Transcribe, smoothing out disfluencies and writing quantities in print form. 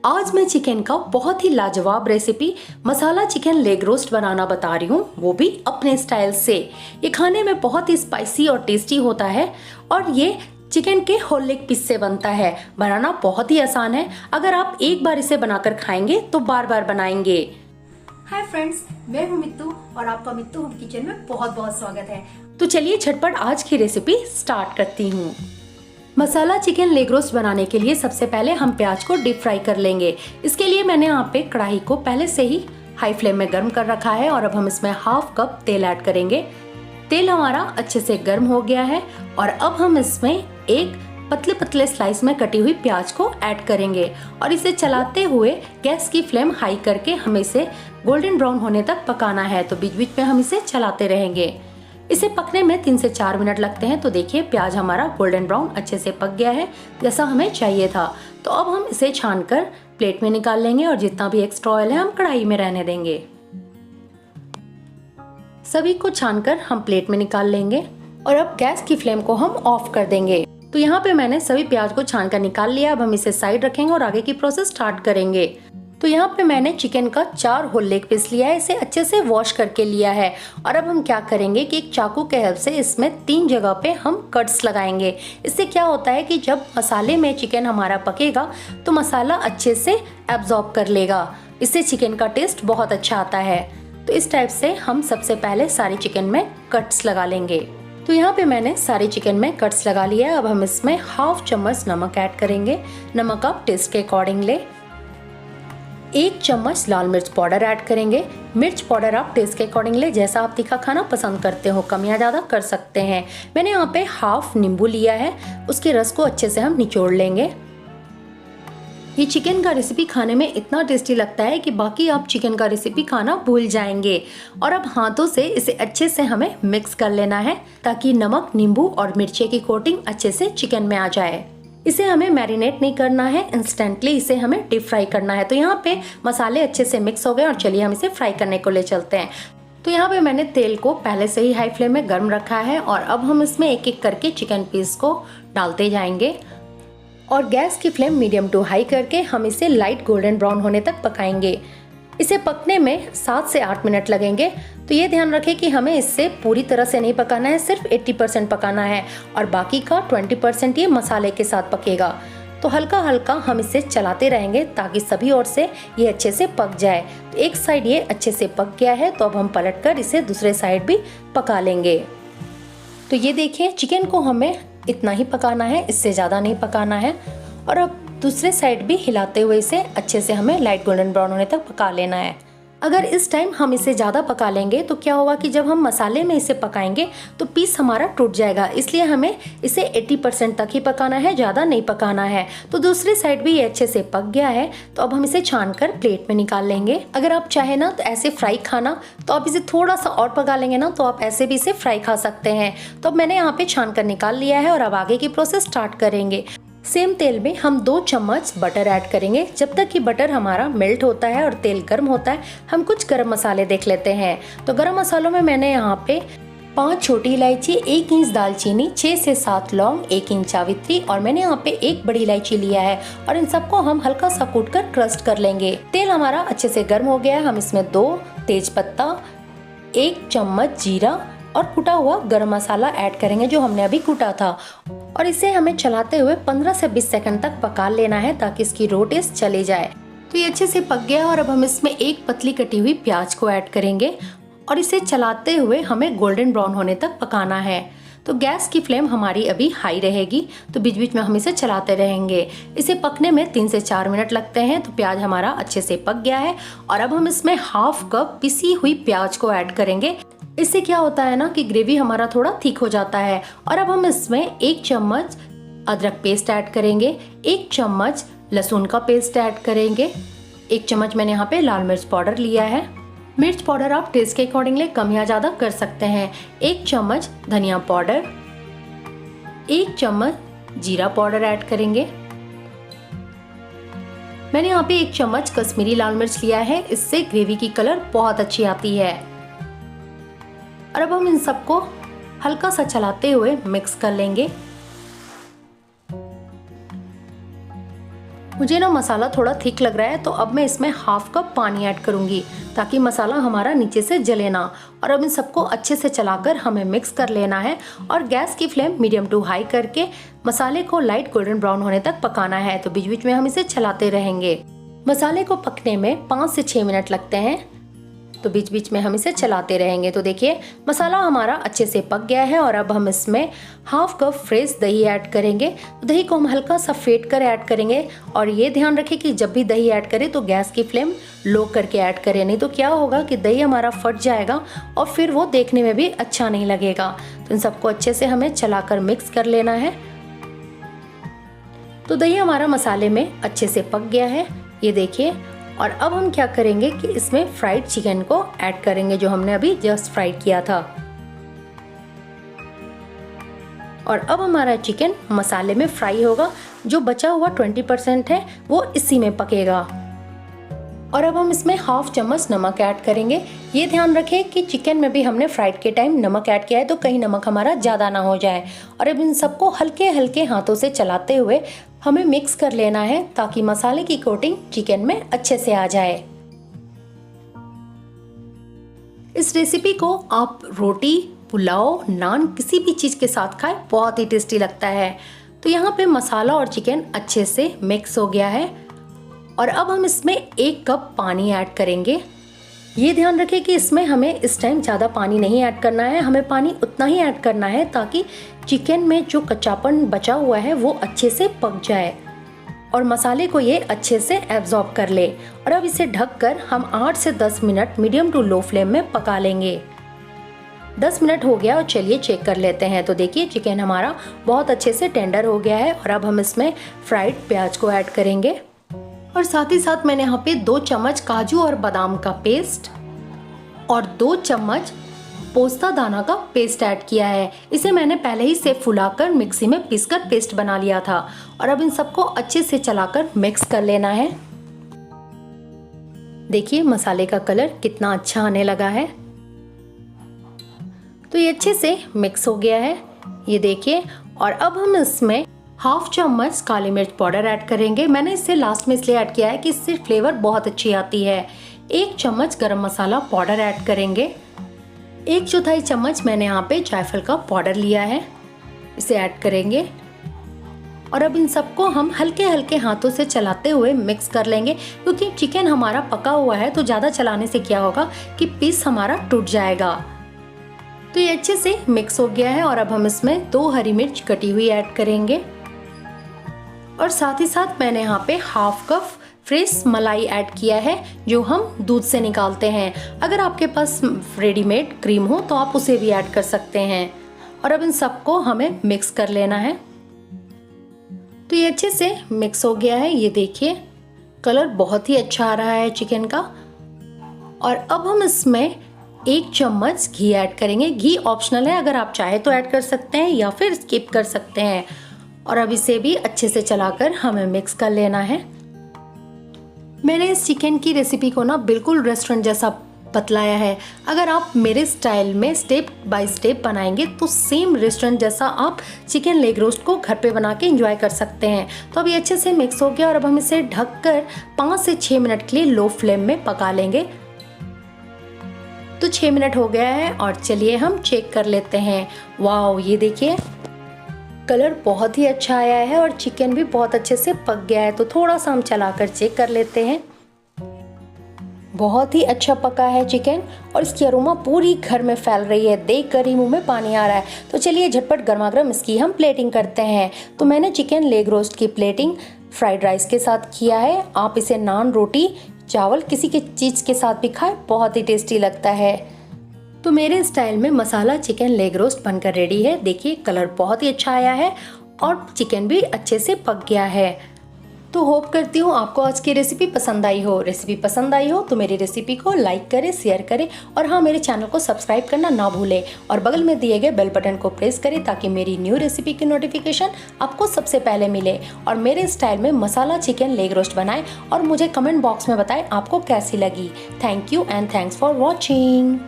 आज मैं चिकन का बहुत ही लाजवाब रेसिपी मसाला चिकन लेग रोस्ट बनाना बता रही हूँ, वो भी अपने स्टाइल से। ये खाने में बहुत ही स्पाइसी और टेस्टी होता है और ये चिकन के होल लेग पीस से बनता है। बनाना बहुत ही आसान है। अगर आप एक बार इसे बनाकर खाएंगे तो बार बार बनाएंगे। हाय फ्रेंड्स, मैं हूँ मित्तू और आपका मित्तू होम किचन में बहुत बहुत स्वागत है। तो चलिए झटपट आज की रेसिपी स्टार्ट करती हूँ। मसाला चिकन लेग रोस्ट बनाने के लिए सबसे पहले हम प्याज को डीप फ्राई कर लेंगे। इसके लिए मैंने यहाँ पे कढ़ाई को पहले से ही हाई फ्लेम में गर्म कर रखा है और अब हम इसमें हाफ कप तेल ऐड करेंगे। तेल हमारा अच्छे से गर्म हो गया है और अब हम इसमें एक पतले पतले स्लाइस में कटी हुई प्याज को ऐड करेंगे और इसे चलाते हुए गैस की फ्लेम हाई करके हमें इसे गोल्डन ब्राउन होने तक पकाना है। तो बीच बीच में हम इसे चलाते रहेंगे। इसे पकने में 3 से 4 मिनट लगते हैं। तो देखिए प्याज हमारा गोल्डन ब्राउन अच्छे से पक गया है, जैसा हमें चाहिए था। तो अब हम इसे छानकर प्लेट में निकाल लेंगे और जितना भी एक्स्ट्रा ऑयल है हम कढ़ाई में रहने देंगे। सभी को छानकर हम प्लेट में निकाल लेंगे और अब गैस की फ्लेम को हम ऑफ कर देंगे। तो यहाँ पे मैंने सभी प्याज को छानकर निकाल लिया। अब हम इसे साइड रखेंगे और आगे की प्रोसेस स्टार्ट करेंगे। तो यहाँ पे मैंने चिकन का 4 होल लेग पीस लिया है, इसे अच्छे से वॉश करके लिया है। और अब हम क्या करेंगे कि एक चाकू के हेल्प से इसमें 3 जगह पे हम कट्स लगाएंगे। इससे क्या होता है कि जब मसाले में चिकन हमारा पकेगा तो मसाला अच्छे से एब्जॉर्ब कर लेगा। इससे चिकन का टेस्ट बहुत अच्छा आता है। तो इस टाइप से हम सबसे पहले सारे चिकन में कट्स लगा लेंगे। तो यहाँ पे मैंने सारे चिकन में कट्स लगा लिया है। अब हम इसमें हाफ चम्मच नमक ऐड करेंगे। नमक आप टेस्ट के अकॉर्डिंग ले। 1 चम्मच लाल मिर्च पाउडर ऐड करेंगे। मिर्च पाउडर आप टेस्ट के अकॉर्डिंग ले, जैसा आप तीखा खाना पसंद करते हो, कम या ज़्यादा कर सकते हैं। मैंने यहाँ पे हाफ नींबू लिया है, उसके रस को अच्छे से हम निचोड़ लेंगे। ये चिकन का रेसिपी खाने में इतना टेस्टी लगता है कि बाकी आप चिकन का रेसिपी खाना भूल जाएंगे। और अब हाथों से इसे अच्छे से हमें मिक्स कर लेना है ताकि नमक, नींबू और मिर्ची की कोटिंग अच्छे से चिकन में आ जाए। इसे हमें मैरिनेट नहीं करना है, इंस्टेंटली इसे हमें डीप फ्राई करना है। तो यहाँ पे मसाले अच्छे से मिक्स हो गए और चलिए हम इसे फ्राई करने को ले चलते हैं। तो यहाँ पे मैंने तेल को पहले से ही हाई फ्लेम में गर्म रखा है और अब हम इसमें एक एक करके चिकन पीस को डालते जाएंगे और गैस की फ्लेम मीडियम टू हाई करके हम इसे लाइट गोल्डन ब्राउन होने तक पकाएंगे। इसे पकने में 7 से 8 मिनट लगेंगे। तो ये ध्यान रखें कि हमें इससे पूरी तरह से नहीं पकाना है, सिर्फ 80% पकाना है और बाकी का 20% ये मसाले के साथ पकेगा। तो हल्का हल्का हम इसे चलाते रहेंगे ताकि सभी ओर से ये अच्छे से पक जाए। तो एक साइड ये अच्छे से पक गया है, तो अब हम पलटकर इसे दूसरे साइड भी पका लेंगे। तो ये देखिए चिकन को हमें इतना ही पकाना है, इससे ज़्यादा नहीं पकाना है। और अब दूसरे साइड भी हिलाते हुए इसे अच्छे से हमें लाइट गोल्डन ब्राउन होने तक पका लेना है। अगर इस टाइम हम इसे ज़्यादा पका लेंगे तो क्या होगा कि जब हम मसाले में इसे पकाएंगे तो पीस हमारा टूट जाएगा। इसलिए हमें इसे 80% तक ही पकाना है, ज़्यादा नहीं पकाना है। तो दूसरी साइड भी ये अच्छे से पक गया है। तो अब हम इसे छानकर प्लेट में निकाल लेंगे। अगर आप चाहे ना तो ऐसे फ्राई खाना, तो आप इसे थोड़ा सा और पका लेंगे ना, तो आप ऐसे भी इसे फ्राई खा सकते हैं। तो अब मैंने यहाँ पे छान कर निकाल लिया है और अब आगे की प्रोसेस स्टार्ट करेंगे। सेम तेल में हम 2 चम्मच बटर ऐड करेंगे। जब तक कि बटर हमारा मेल्ट होता है और तेल गर्म होता है, हम कुछ गरम मसाले देख लेते हैं। तो गरम मसालों में मैंने यहाँ पे 5 छोटी इलायची, 1 इंच दालचीनी, 6 से 7 लौंग, 1 इंच जावित्री और मैंने यहाँ पे 1 बड़ी इलायची लिया है और इन सबको हम हल्का सा कूट कर क्रस्ट कर लेंगे। तेल हमारा अच्छे से गर्म हो गया है। हम इसमें 2 तेज पत्ता, 1 चम्मच जीरा और कुटा हुआ गरम मसाला ऐड करेंगे जो हमने अभी कूटा था और इसे हमें चलाते हुए 15 से 20 सेकंड तक पका लेना है ताकि इसकी रो टेस्ट चले जाए। तो ये अच्छे से पक गया और अब हम इसमें एक पतली कटी हुई प्याज को ऐड करेंगे और इसे चलाते हुए हमें गोल्डन ब्राउन होने तक पकाना है। तो गैस की फ्लेम हमारी अभी हाई रहेगी, तो बीच बीच में हम इसे चलाते रहेंगे। इसे पकने में 3 से 4 मिनट लगते हैं। तो प्याज हमारा अच्छे से पक गया है और अब हम इसमें हाफ कप पिसी हुई प्याज को ऐड करेंगे। इससे क्या होता है ना कि ग्रेवी हमारा थोड़ा थिक हो जाता है। और अब हम इसमें 1 चम्मच अदरक पेस्ट ऐड करेंगे, 1 चम्मच लहसुन का पेस्ट ऐड करेंगे, 1 चम्मच मैंने यहाँ पे लाल मिर्च पाउडर लिया है। मिर्च पाउडर आप टेस्ट के अकॉर्डिंगली कम या ज़्यादा कर सकते हैं। 1 चम्मच धनिया पाउडर, 1 चम्मच जीरा पाउडर ऐड करेंगे। मैंने यहाँ पे 1 चम्मच कश्मीरी लाल मिर्च लिया है, इससे ग्रेवी की कलर बहुत अच्छी आती है। और अब हम इन सबको हल्का सा चलाते हुए मिक्स कर लेंगे। मुझे ना मसाला थोड़ा थिक लग रहा है, तो अब मैं इसमें हाफ कप पानी ऐड करूँगी ताकि मसाला हमारा नीचे से जले ना। और अब इन सबको अच्छे से चलाकर हमें मिक्स कर लेना है और गैस की फ्लेम मीडियम टू हाई करके मसाले को लाइट गोल्डन ब्राउन होने तक पकाना है। तो बीच बीच में हम इसे चलाते रहेंगे। मसाले को पकने में 5 से 6 मिनट लगते हैं, तो बीच बीच में हम इसे चलाते रहेंगे। तो देखिए मसाला हमारा अच्छे से पक गया है और अब हम इसमें हाफ कप फ्रेश दही ऐड करेंगे। दही को हम हल्का सा फेंट कर ऐड करेंगे और ये ध्यान रखें कि जब भी दही ऐड करें तो गैस की फ्लेम लो करके ऐड करें, नहीं तो क्या होगा कि दही हमारा फट जाएगा और फिर वो देखने में भी अच्छा नहीं लगेगा। तो इन सबको अच्छे से हमें चलाकर मिक्स कर लेना है। तो दही हमारा मसाले में अच्छे से पक गया है, ये देखिए। और अब हम क्या करेंगे कि इसमें फ्राइड चिकन को ऐड करेंगे जो हमने अभी जस्ट फ्राई किया था। और अब हमारा चिकन मसाले में फ्राई होगा, जो बचा हुआ 20% है वो इसी में पकेगा। और अब हम इसमें हाफ चम्मच नमक ऐड करेंगे। ये ध्यान रखें कि चिकन में भी हमने फ्राइड के टाइम नमक ऐड किया है, तो कहीं नमक हमारा ज़्यादा ना हो जाए। और अब इन सबको हल्के हल्के हाथों से चलाते हुए हमें मिक्स कर लेना है ताकि मसाले की कोटिंग चिकन में अच्छे से आ जाए। इस रेसिपी को आप रोटी, पुलाव, नान किसी भी चीज़ के साथ खाएं, बहुत ही टेस्टी लगता है। तो यहाँ पे मसाला और चिकन अच्छे से मिक्स हो गया है और अब हम इसमें 1 कप पानी ऐड करेंगे। ये ध्यान रखें कि इसमें हमें इस टाइम ज़्यादा पानी नहीं ऐड करना है, हमें पानी उतना ही ऐड करना है ताकि चिकन में जो कच्चापन बचा हुआ है वो अच्छे से पक जाए और मसाले को ये अच्छे से एब्जॉर्ब कर ले। और अब इसे ढककर हम 8 से 10 minute medium to low flame में पका लेंगे। 10 मिनट हो गया और चलिए चेक कर लेते हैं। तो देखिए चिकन हमारा बहुत अच्छे से टेंडर हो गया है और अब हम इसमें फ्राइड प्याज को ऐड करेंगे। और साथ ही साथ मैंने यहाँ पे 2 चम्मच काजू और बादाम का पेस्ट और 2 चम्मच पोस्ता दाना का पेस्ट ऐड किया है। इसे मैंने पहले ही से फुलाकर मिक्सी में पीसकर पेस्ट बना लिया था। और अब इन सबको अच्छे से चलाकर मिक्स कर लेना है। देखिए मसाले का कलर कितना अच्छा आने लगा है। तो ये अच्छे से मिक्स हो गया है, ये देखिए। और अब हम इसमें हाफ चम्मच काली मिर्च पाउडर ऐड करेंगे। मैंने इसे लास्ट में इसलिए ऐड किया है कि इससे फ्लेवर बहुत अच्छी आती है। 1 चम्मच गरम मसाला पाउडर ऐड करेंगे। 1/4 चम्मच मैंने यहाँ पे जायफल का पाउडर लिया है, इसे ऐड करेंगे। और अब इन सबको हम हल्के हल्के हाथों से चलाते हुए मिक्स कर लेंगे, क्योंकि चिकन हमारा पका हुआ है तो ज़्यादा चलाने से क्या होगा कि पीस हमारा टूट जाएगा। तो ये अच्छे से मिक्स हो गया है और अब हम इसमें 2 हरी मिर्च कटी हुई ऐड करेंगे। और साथ ही साथ मैंने यहाँ पे हाफ कप फ्रेश मलाई ऐड किया है जो हम दूध से निकालते हैं। अगर आपके पास रेडीमेड क्रीम हो तो आप उसे भी ऐड कर सकते हैं। और अब इन सबको हमें मिक्स कर लेना है। तो ये अच्छे से मिक्स हो गया है, ये देखिए कलर बहुत ही अच्छा आ रहा है चिकन का। और अब हम इसमें 1 चम्मच घी ऐड करेंगे। घी ऑप्शनल है, अगर आप चाहे तो ऐड कर सकते हैं या फिर स्किप कर सकते हैं। और अब इसे भी अच्छे से चलाकर हमें मिक्स कर लेना है। मैंने इस चिकन की रेसिपी को ना बिल्कुल रेस्टोरेंट जैसा बतलाया है। अगर आप मेरे स्टाइल में स्टेप बाय स्टेप बनाएंगे तो सेम रेस्टोरेंट जैसा आप चिकन लेग रोस्ट को घर पे बना के एंजॉय कर सकते हैं। तो अब ये अच्छे से मिक्स हो गया और अब हम इसे ढककर 5 से 6 मिनट के लिए लो फ्लेम में पका लेंगे। तो 6 मिनट हो गया है और चलिए हम चेक कर लेते हैं। वाओ, ये देखिए कलर बहुत ही अच्छा आया है और चिकन भी बहुत अच्छे से पक गया है। तो थोड़ा सा हम चलाकर चेक कर लेते हैं। बहुत ही अच्छा पका है चिकन और इसकी अरोमा पूरी घर में फैल रही है, देखकर ही मुंह में पानी आ रहा है। तो चलिए झटपट गर्मा गर्म इसकी हम प्लेटिंग करते हैं। तो मैंने चिकन लेग रोस्ट की प्लेटिंग फ्राइड राइस के साथ किया है। आप इसे नान, रोटी, चावल किसी के चीज़ के साथ भी खाएं, बहुत ही टेस्टी लगता है। तो मेरे स्टाइल में मसाला चिकन लेग रोस्ट बनकर रेडी है। देखिए कलर बहुत ही अच्छा आया है और चिकन भी अच्छे से पक गया है। तो होप करती हूँ आपको आज की रेसिपी पसंद आई हो। रेसिपी पसंद आई हो तो मेरी रेसिपी को लाइक करें, शेयर करें और हाँ, मेरे चैनल को सब्सक्राइब करना ना भूलें और बगल में दिए गए बेल बटन को प्रेस करें ताकि मेरी न्यू रेसिपी की नोटिफिकेशन आपको सबसे पहले मिले। और मेरे स्टाइल में मसाला चिकन लेग रोस्ट बनाएं और मुझे कमेंट बॉक्स में बताएं आपको कैसी लगी। Thank you and thanks for watching.